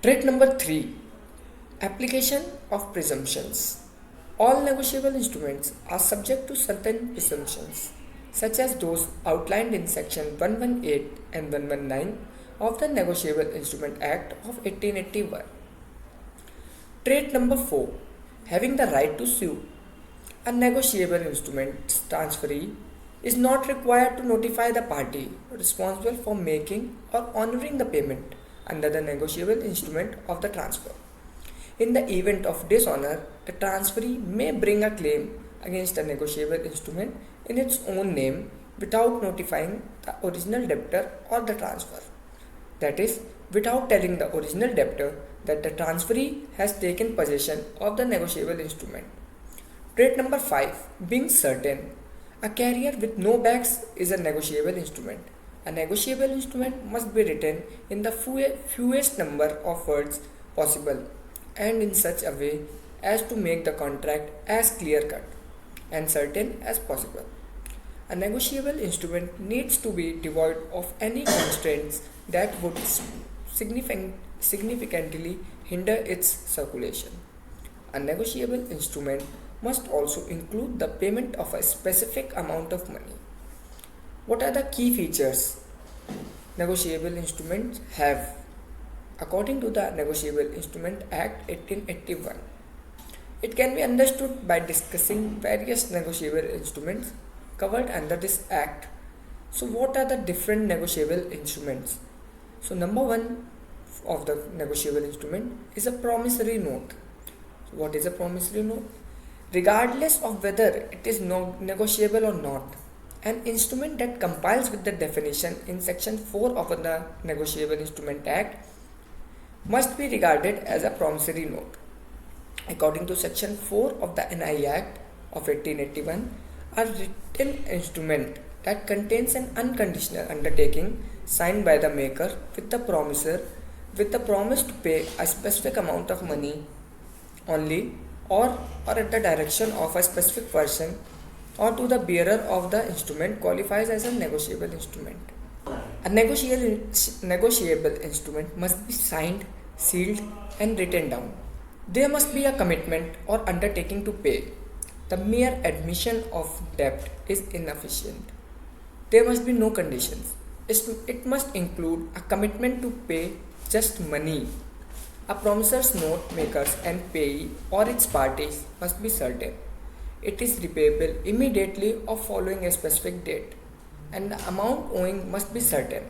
Trait number 3, application of presumptions. All negotiable instruments are subject to certain presumptions, such as those outlined in Section 118 and 119 of the Negotiable Instrument Act of 1881. Trait number 4, having the right to sue. A negotiable instrument's transferee is not required to notify the party responsible for making or honoring the payment under the negotiable instrument of the transfer. In the event of dishonor, the transferee may bring a claim against the negotiable instrument in its own name without notifying the original debtor or the transfer. That is, without telling the original debtor that the transferee has taken possession of the negotiable instrument. Trait number 5, being certain. A carrier with no backs is a negotiable instrument. A negotiable instrument must be written in the fewest number of words possible and in such a way as to make the contract as clear cut and certain as possible. A negotiable instrument needs to be devoid of any constraints that would significantly hinder its circulation. A negotiable instrument must also include the payment of a specific amount of money. What are the key features negotiable instruments have? According to the Negotiable Instrument Act 1881, it can be understood by discussing various negotiable instruments covered under this act. So what are the different negotiable instruments? So number one of the negotiable instrument is a promissory note. So what is a promissory note? Regardless of whether it is negotiable or not, an instrument that complies with the definition in Section 4 of the Negotiable Instrument Act must be regarded as a promissory note. According to Section 4 of the NI Act of 1881, a written instrument that contains an unconditional undertaking signed by the maker with the promisor with the promise to pay a specific amount of money only or at the direction of a specific person or to the bearer of the instrument qualifies as a negotiable instrument. A negotiable instrument must be signed, sealed, and written down. There must be a commitment or undertaking to pay. The mere admission of debt is insufficient. There must be no conditions. It must include a commitment to pay just money. A promisor's note makers and payee or its parties must be certain. It is repayable immediately or following a specific date, and the amount owing must be certain.